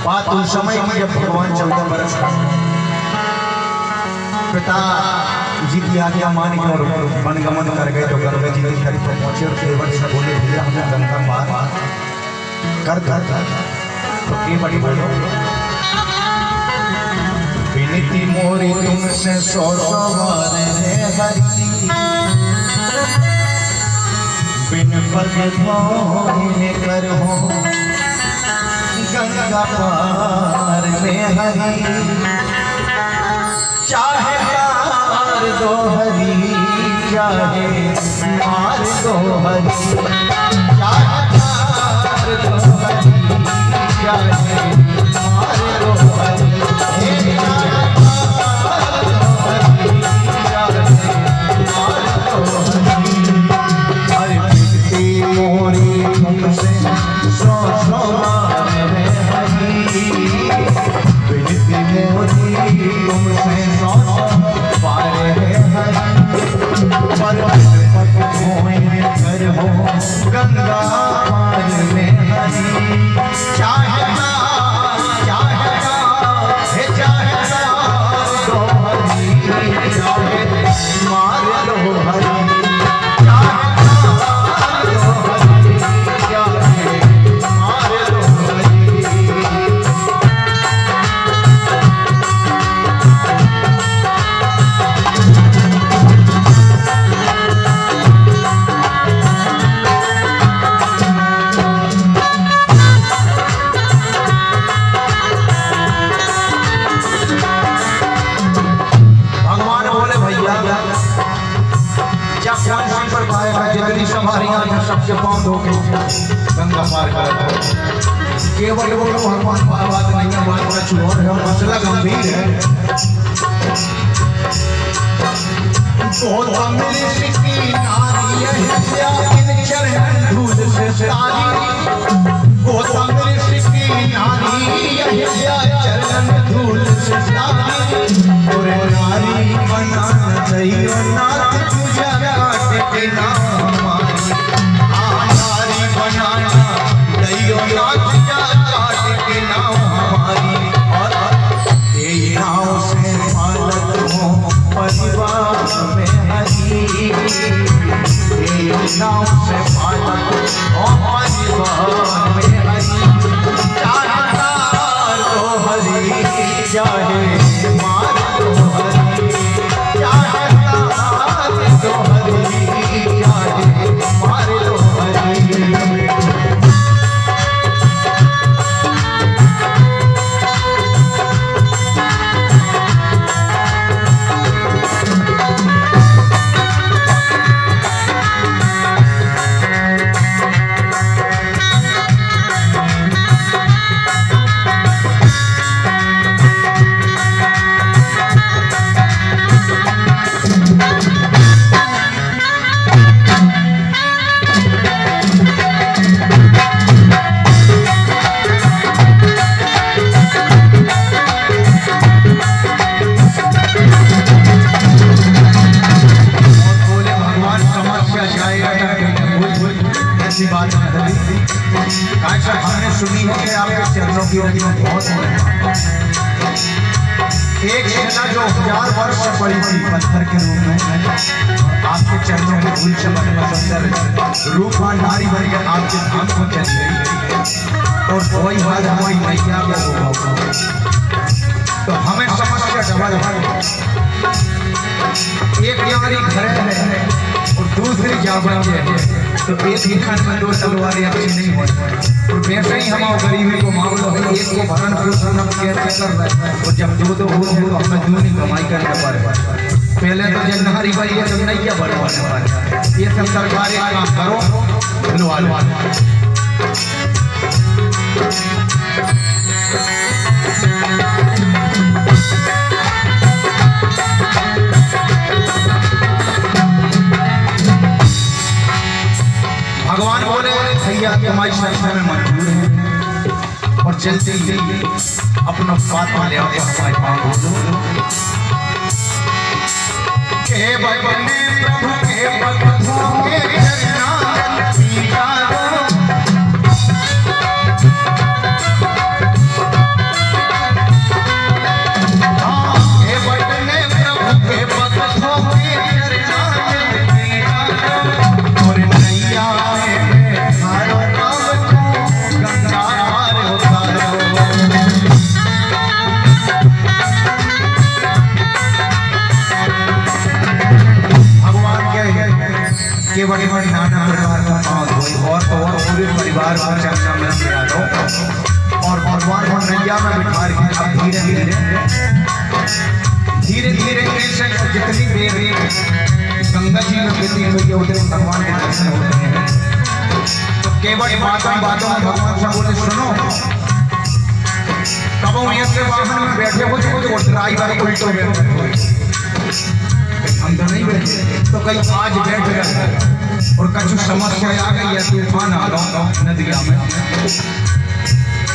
बात उस समय की जब भगवान 14 बरस पिता जी की आज्ञा मान के और वनगमन कर गए तो गंगा जी के तट पर पहुंचे और केवल से बोले भैया हमें गंगा पार कर तो ये बड़ी बोलो विनती मोरी तुमसे 100 बार है हरि बिन पग धोने कर हो गंगा पार में हरि चाहे मार दो हरि चाहे मार दो हरि चाहे मार दो हरि चाहे मार दो हरि गंगा पार में हरि चाहे मार दो हरि सबके पाँव धो के गंगा पार कर केवल वो भगवान बात नहीं है बात का चुनौती है मसला गंभीर है बहुत अमीर की नारी है इन चरण धूल से तारी बहुत अमीर की नारी है चरण धूल से तारी और नारी बना चाहिए नाथ तुझे काट के नाम नाव से पालक और परिवार में हरि चाहे मार दो हरि चाहे मार दो हरि चाहे मार दो हरि चाहे मार दो हरि हमने सुनी है कि आपके चरणों की बहुत एक सेना जो 1000 वर्ष पड़ी थी पत्थर के रूप में आपके चरणों के धूल से सुंदर रूपवान नारी बन कर आपके धाम को चली गई और वही बात हमारी मैया तो हमें समस्या डबल एक नारी घर है और दूसरी जावत है तो एक ही खान में 2 तलवारें अच्छी नहीं होती और वैसे ही हम गरीबी को मामला है एक को भरण पोषण हम कैसे कर रहे हैं और जब 2 हो तो हमें दूनी कमाई करने पर पहले तो जब नहरी बनी है तो नहीं क्या बढ़वाने वाले ये सब सरकारें काम करो लो भगवान बोले भैया तुम्हारी संख्या में मंजूर है और जल्दी ही अपना बात ले आओ हमारे पास हे भगवान प्रभु हे भगवान के चरणा पीरा दरबार में चर्चा में आ जाओ और भगवान को नैया में बिठा के अब धीरे धीरे जितनी देर गंगा जी में बीती हुई है उतने भगवान के दर्शन होते हैं। तो केवल बातों में भगवान से बोले सुनो, कब ऐसे वाहन में बैठे हो जो ड्राइवर उल्टो बैठे हम तो नहीं बैठे, तो कहीं आज बैठ गए और कुछ समस्या आ गई है, तूफान आ रहा नदिया में,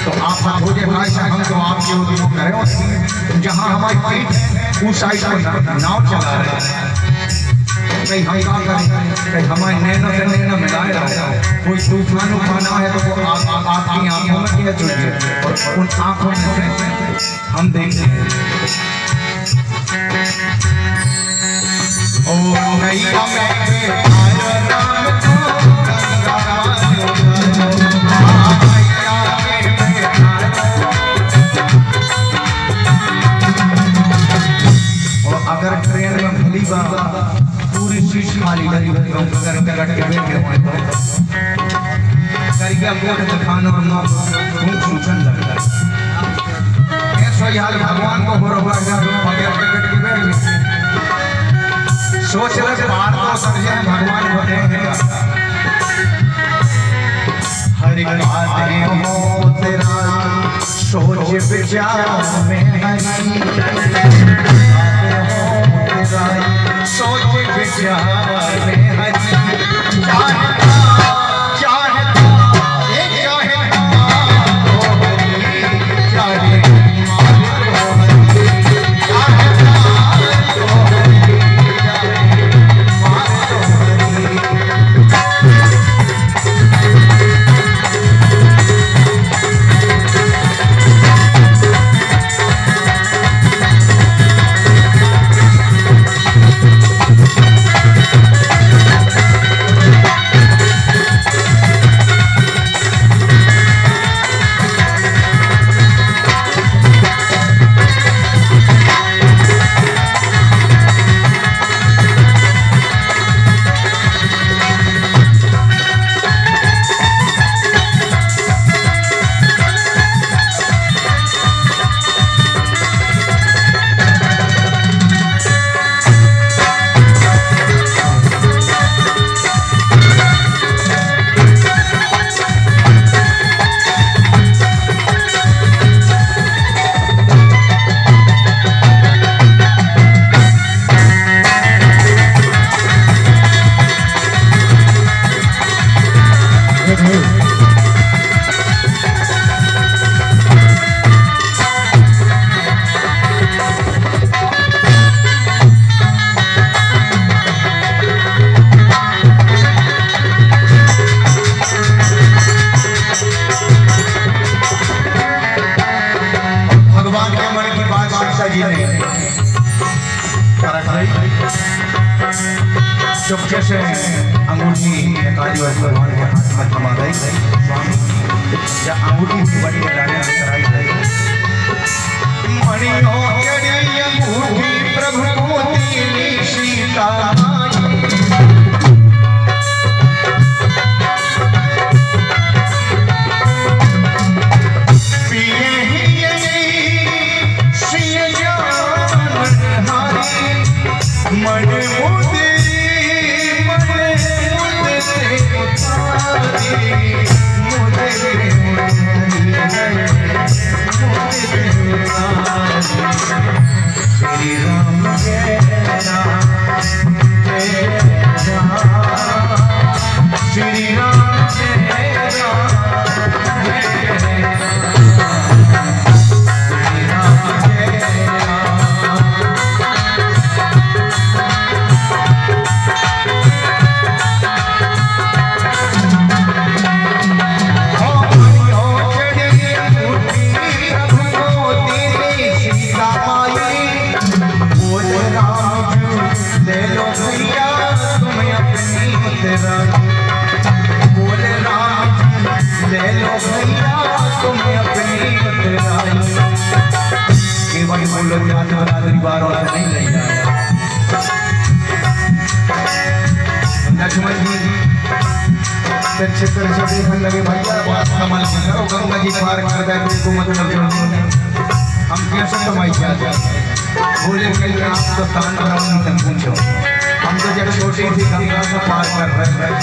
तो आप हो जाए भाई साहब हम तो आपके उद्योग करें जहाँ हमारी पीठ उस साइड पर नाव चला रहे हैं, कहीं हम क्या करें, कहीं हमारे नैनों से नैनों मिलाए रहे, कोई तूफान उफाना है तो वो आपकी आंखों में क्या चुन और उन आंखों में से हम देखते हैं। ओ नैया में अगर ट्रेन में भली पूरी सीट खाली लगी अगर के बैठे हुए तो करके गोट खाना खूब सूचन लगता है। ऐसा यार भगवान को हो रहा है सोच रहे बाहर तो समझे भगवान होते हैं हर एक हो तेरा सोच विचार में सोच विचार में चुपके से अंगूठी काली भगवान के हाथ में थमा गई स्वामी या अंगूठी की बड़ी लगाने कराई गई मणियों के अंगूठी प्रभु मोती सीता लक्ष्मण जी क्षेत्र से देखने लगे भैया बात समझ में करो गंगा जी पार कर जाए को मतलब जो हम कैसे कमाई क्या बोले कहीं आप तो तान भरा पूछो हम तो जब छोटी थी गंगा से पार कर रहे हैं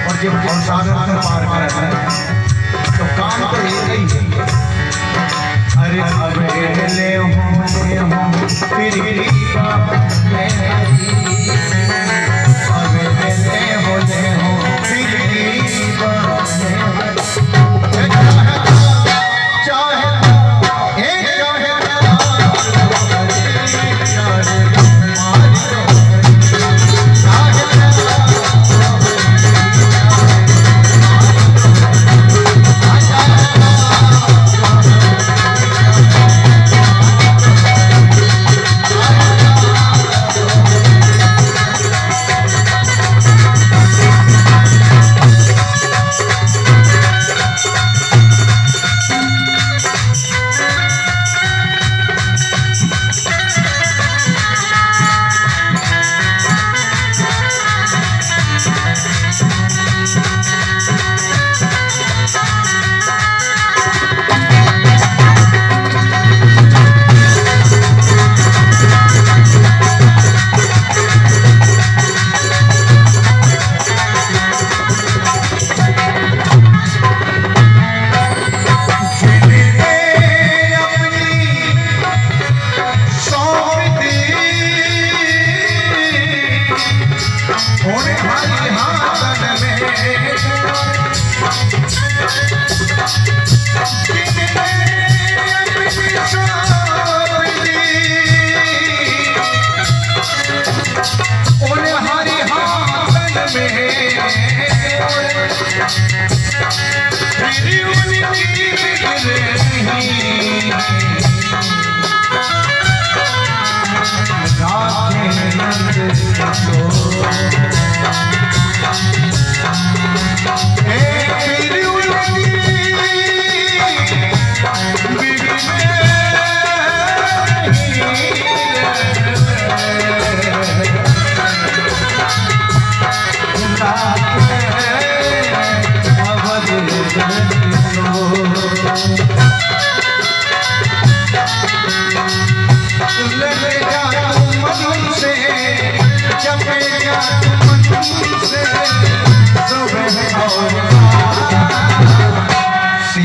और जब सागर से पार कर रहे हैं तो काम तो एक ही है। अरे अब ले हो फिर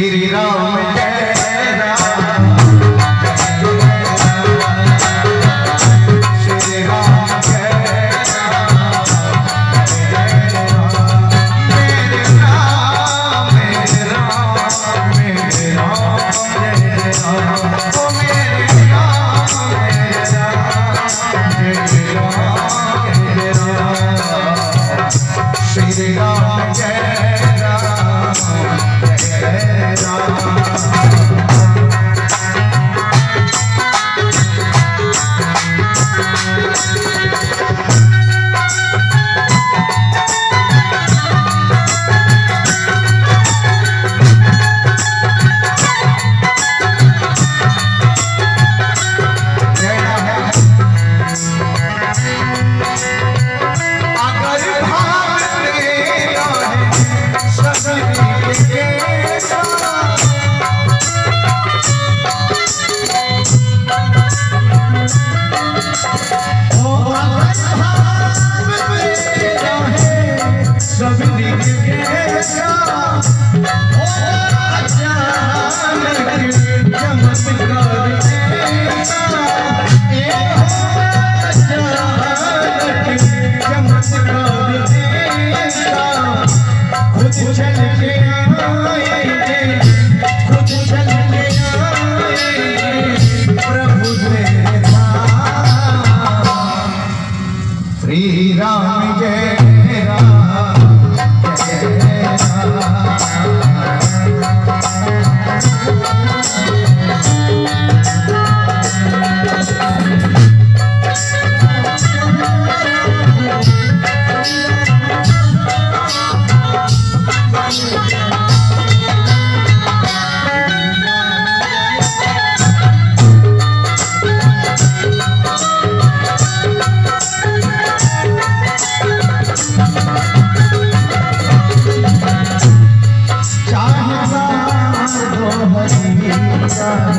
श्री राम हाँ